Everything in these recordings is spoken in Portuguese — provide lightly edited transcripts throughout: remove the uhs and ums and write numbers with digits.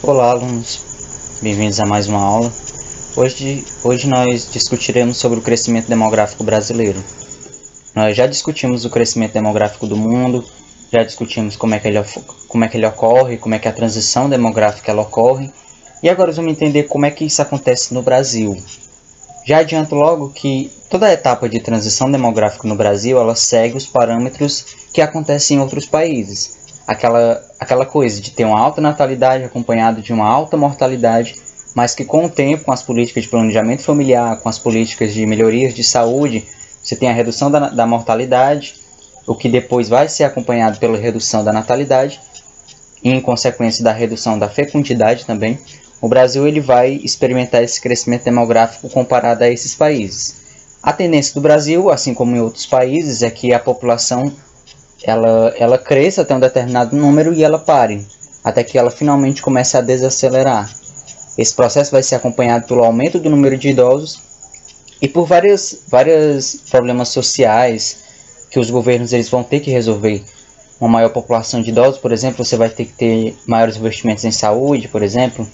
Olá, alunos. Bem-vindos a mais uma aula. Hoje nós discutiremos sobre o crescimento demográfico brasileiro. Nós já discutimos o crescimento demográfico do mundo, já discutimos como é que ele ocorre, como é que a transição demográfica ela ocorre, e agora vamos entender como é que isso acontece no Brasil. Já adianto logo que toda a etapa de transição demográfica no Brasil, ela segue os parâmetros que acontecem em outros países. Aquela coisa de ter uma alta natalidade acompanhada de uma alta mortalidade, mas que com o tempo, com as políticas de planejamento familiar, com as políticas de melhorias de saúde, você tem a redução da mortalidade, o que depois vai ser acompanhado pela redução da natalidade, e em consequência da redução da fecundidade também. O Brasil ele vai experimentar esse crescimento demográfico comparado a esses países. A tendência do Brasil, assim como em outros países, é que a população ela cresça até um determinado número e ela pare, até que ela finalmente comece a desacelerar. Esse processo vai ser acompanhado pelo aumento do número de idosos e por vários problemas sociais que os governos eles vão ter que resolver. Uma maior população de idosos, por exemplo, você vai ter que ter maiores investimentos em saúde, por exemplo.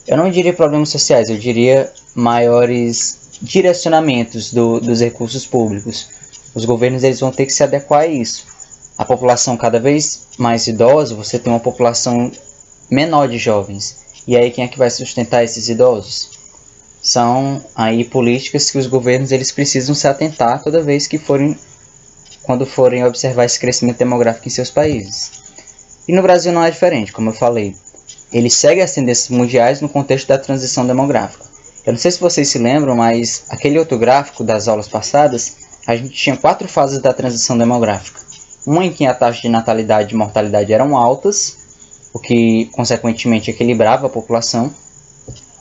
Eu não diria problemas sociais, eu diria maiores direcionamentos dos recursos públicos. Os governos eles vão ter que se adequar a isso. A população cada vez mais idosa, você tem uma população menor de jovens. E aí quem é que vai sustentar esses idosos? São aí políticas que os governos eles precisam se atentar toda vez que quando forem observar esse crescimento demográfico em seus países. E no Brasil não é diferente, como eu falei. Ele segue as tendências mundiais no contexto da transição demográfica. Eu não sei se vocês se lembram, mas aquele outro gráfico das aulas passadas, a gente tinha 4 fases da transição demográfica. Uma em que a taxa de natalidade e mortalidade eram altas, o que consequentemente equilibrava a população.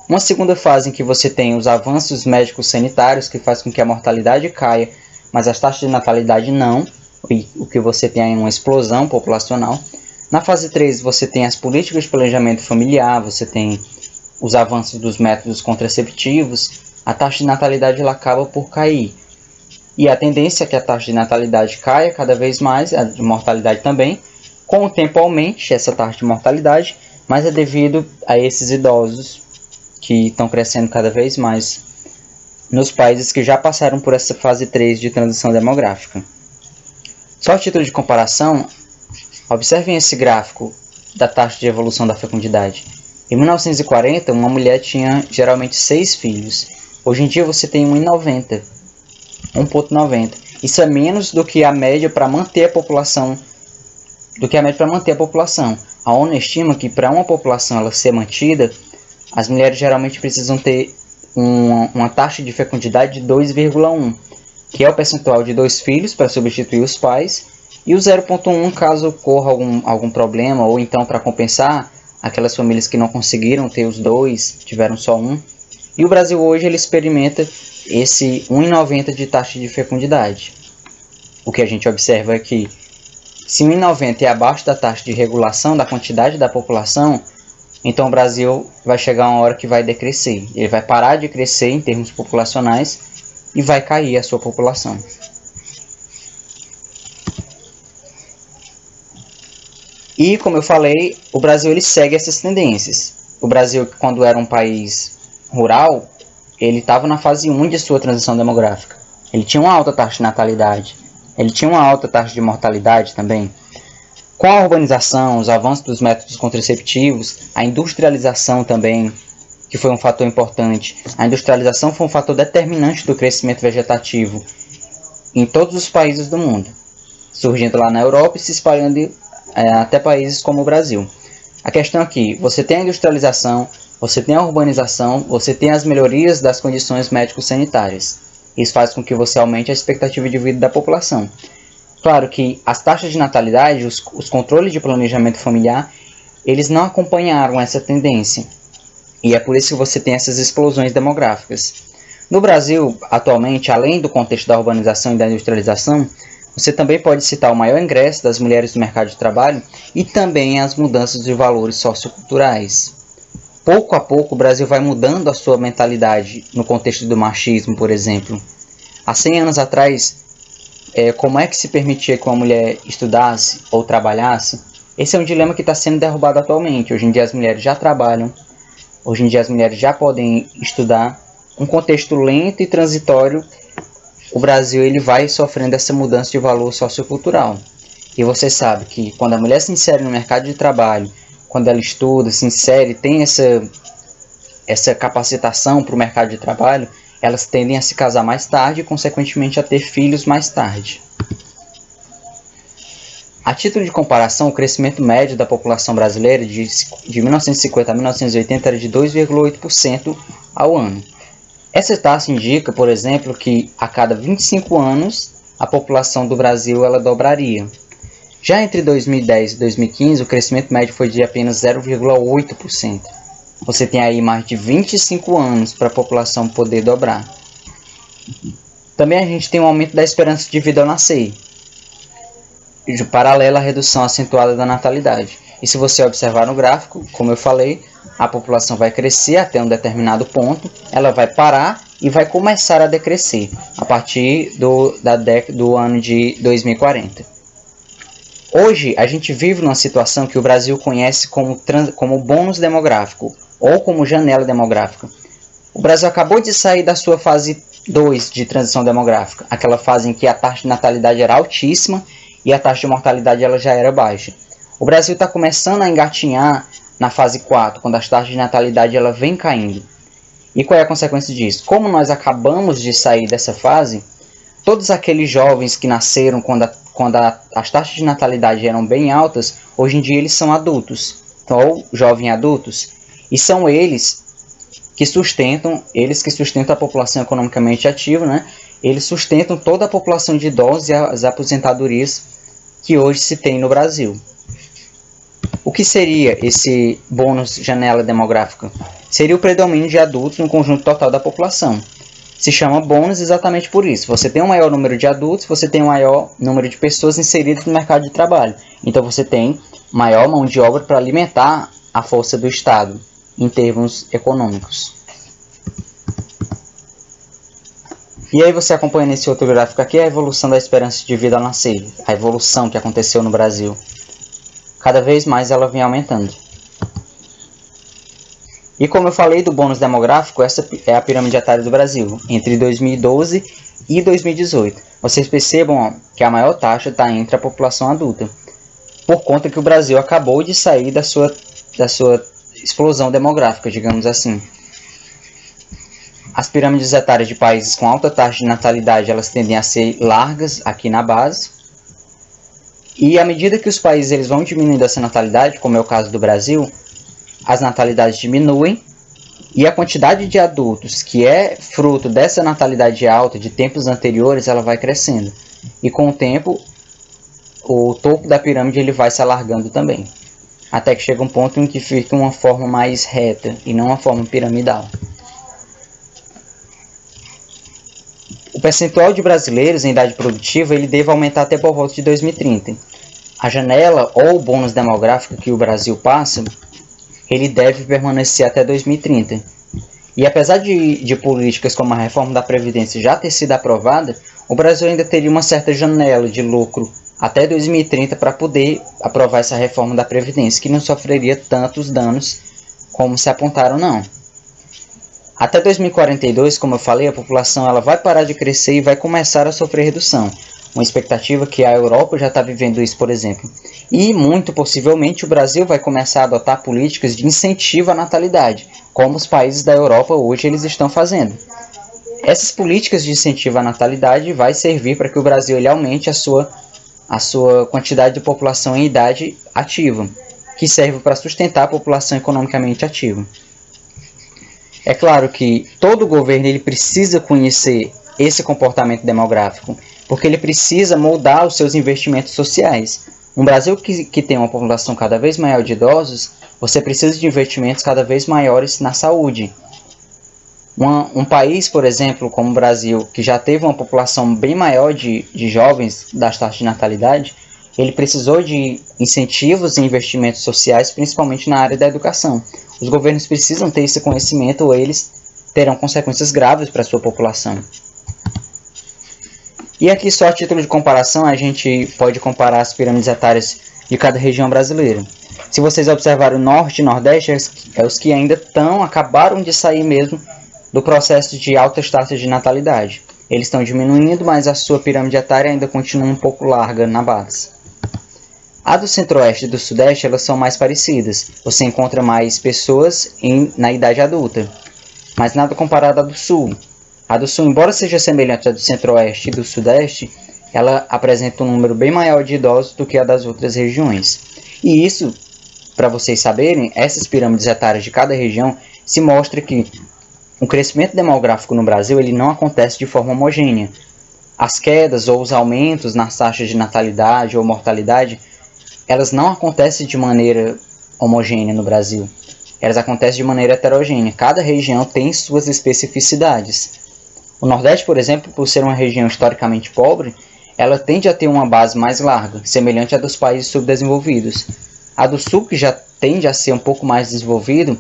Uma segunda fase em que você tem os avanços médicos sanitários, que faz com que a mortalidade caia, mas as taxas de natalidade não, o que você tem aí uma explosão populacional. Na fase 3 você tem as políticas de planejamento familiar, você tem os avanços dos métodos contraceptivos, a taxa de natalidade ela acaba por cair. E a tendência é que a taxa de natalidade caia cada vez mais, a de mortalidade também. Com o tempo aumente essa taxa de mortalidade, mas é devido a esses idosos que estão crescendo cada vez mais nos países que já passaram por essa fase 3 de transição demográfica. Só a título de comparação, observem esse gráfico da taxa de evolução da fecundidade. Em 1940, uma mulher tinha geralmente 6 filhos. Hoje em dia você tem 1,90. 1,90. Isso é menos do que a média para manter a população. A ONU estima que para uma população ela ser mantida, as mulheres geralmente precisam ter uma taxa de fecundidade de 2,1, que é o percentual de 2 filhos para substituir os pais, e o 0,1 caso ocorra algum problema, ou então para compensar aquelas famílias que não conseguiram ter os 2, tiveram só 1. E o Brasil hoje ele experimenta esse 1,90 de taxa de fecundidade. O que a gente observa é que se 1,90 é abaixo da taxa de regulação da quantidade da população, então o Brasil vai chegar uma hora que vai decrescer. Ele vai parar de crescer em termos populacionais e vai cair a sua população. E, como eu falei, o Brasil ele segue essas tendências. O Brasil, quando era um país rural, ele estava na fase 1 de sua transição demográfica. Ele tinha uma alta taxa de natalidade. Ele tinha uma alta taxa de mortalidade também. Com a urbanização, os avanços dos métodos contraceptivos, a industrialização também, que foi um fator importante. A industrialização foi um fator determinante do crescimento vegetativo em todos os países do mundo, surgindo lá na Europa e se espalhando até países como o Brasil. A questão aqui, você tem a industrialização, você tem a urbanização, você tem as melhorias das condições médico-sanitárias. Isso faz com que você aumente a expectativa de vida da população. Claro que as taxas de natalidade, os controles de planejamento familiar, eles não acompanharam essa tendência. E é por isso que você tem essas explosões demográficas. No Brasil, atualmente, além do contexto da urbanização e da industrialização, você também pode citar o maior ingresso das mulheres no mercado de trabalho e também as mudanças de valores socioculturais. Pouco a pouco, o Brasil vai mudando a sua mentalidade no contexto do machismo, por exemplo. Há 100 anos atrás, como é que se permitia que uma mulher estudasse ou trabalhasse? Esse é um dilema que está sendo derrubado atualmente. Hoje em dia as mulheres já trabalham, hoje em dia as mulheres já podem estudar. Um contexto lento e transitório, o Brasil ele vai sofrendo essa mudança de valor sociocultural. E você sabe que quando a mulher se insere no mercado de trabalho, quando ela estuda, se insere, tem essa capacitação para o mercado de trabalho, elas tendem a se casar mais tarde e, consequentemente, a ter filhos mais tarde. A título de comparação, o crescimento médio da população brasileira de 1950 a 1980 era de 2,8% ao ano. Essa taxa indica, por exemplo, que a cada 25 anos a população do Brasil ela dobraria. Já entre 2010 e 2015, o crescimento médio foi de apenas 0,8%. Você tem aí mais de 25 anos para a população poder dobrar. Também a gente tem um aumento da esperança de vida ao nascer, paralela à redução acentuada da natalidade. E se você observar no gráfico, como eu falei, a população vai crescer até um determinado ponto, ela vai parar e vai começar a decrescer a partir do ano de 2040. Hoje, a gente vive numa situação que o Brasil conhece como bônus demográfico ou como janela demográfica. O Brasil acabou de sair da sua fase 2 de transição demográfica, aquela fase em que a taxa de natalidade era altíssima e a taxa de mortalidade ela já era baixa. O Brasil está começando a engatinhar na fase 4, quando as taxas de natalidade ela vem caindo. E qual é a consequência disso? Como nós acabamos de sair dessa fase, todos aqueles jovens que nasceram quando as taxas de natalidade eram bem altas, hoje em dia eles são adultos, ou jovens adultos, e são eles que sustentam a população economicamente ativa, né? Eles sustentam toda a população de idosos e as aposentadorias que hoje se tem no Brasil. O que seria esse bônus janela demográfica? Seria o predomínio de adultos no conjunto total da população. Se chama bônus exatamente por isso. Você tem um maior número de adultos, você tem um maior número de pessoas inseridas no mercado de trabalho. Então você tem maior mão de obra para alimentar a força do Estado, em termos econômicos. E aí você acompanha nesse outro gráfico aqui a evolução da esperança de vida ao nascer, a evolução que aconteceu no Brasil. Cada vez mais ela vem aumentando. E como eu falei do bônus demográfico, essa é a pirâmide etária do Brasil, entre 2012 e 2018. Vocês percebam que a maior taxa está entre a população adulta, por conta que o Brasil acabou de sair da sua explosão demográfica, digamos assim. As pirâmides etárias de países com alta taxa de natalidade elas tendem a ser largas aqui na base. E à medida que os países eles vão diminuindo essa natalidade, como é o caso do Brasil, as natalidades diminuem e a quantidade de adultos que é fruto dessa natalidade alta de tempos anteriores ela vai crescendo. E com o tempo, o topo da pirâmide ele vai se alargando também, até que chega um ponto em que fica uma forma mais reta e não uma forma piramidal. O percentual de brasileiros em idade produtiva ele deve aumentar até por volta de 2030. A janela ou o bônus demográfico que o Brasil passa, ele deve permanecer até 2030. E apesar de políticas como a reforma da Previdência já ter sido aprovada, o Brasil ainda teria uma certa janela de lucro até 2030 para poder aprovar essa reforma da Previdência, que não sofreria tantos danos como se apontaram não. Até 2042, como eu falei, a população ela vai parar de crescer e vai começar a sofrer redução. Uma expectativa que a Europa já está vivendo isso, por exemplo. E, muito possivelmente, o Brasil vai começar a adotar políticas de incentivo à natalidade, como os países da Europa hoje eles estão fazendo. Essas políticas de incentivo à natalidade vai servir para que o Brasil ele aumente a sua quantidade de população em idade ativa, que serve para sustentar a população economicamente ativa. É claro que todo governo ele precisa conhecer esse comportamento demográfico, porque ele precisa moldar os seus investimentos sociais. Um Brasil que tem uma população cada vez maior de idosos, você precisa de investimentos cada vez maiores na saúde. Um país, por exemplo, como o Brasil, que já teve uma população bem maior de jovens das taxas de natalidade, ele precisou de incentivos e investimentos sociais, principalmente na área da educação. Os governos precisam ter esse conhecimento ou eles terão consequências graves para a sua população. E aqui só a título de comparação, a gente pode comparar as pirâmides etárias de cada região brasileira. Se vocês observarem, o Norte e Nordeste é os que ainda acabaram de sair mesmo do processo de altas taxas de natalidade. Eles estão diminuindo, mas a sua pirâmide etária ainda continua um pouco larga na base. A do Centro-Oeste e do Sudeste, elas são mais parecidas. Você encontra mais pessoas na idade adulta, mas nada comparado à do Sul. A do Sul, embora seja semelhante à do Centro-Oeste e do Sudeste, ela apresenta um número bem maior de idosos do que a das outras regiões. E isso, para vocês saberem, essas pirâmides etárias de cada região se mostra que o crescimento demográfico no Brasil ele não acontece de forma homogênea. As quedas ou os aumentos nas taxas de natalidade ou mortalidade, elas não acontecem de maneira homogênea no Brasil. Elas acontecem de maneira heterogênea. Cada região tem suas especificidades. O Nordeste, por exemplo, por ser uma região historicamente pobre, ela tende a ter uma base mais larga, semelhante à dos países subdesenvolvidos. A do Sul, que já tende a ser um pouco mais desenvolvido,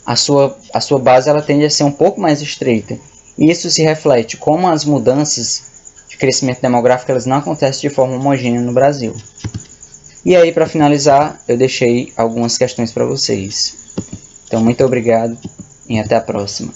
a sua base ela tende a ser um pouco mais estreita. E isso se reflete como as mudanças de crescimento demográfico elas não acontecem de forma homogênea no Brasil. E aí, para finalizar, eu deixei algumas questões para vocês. Então, muito obrigado e até a próxima.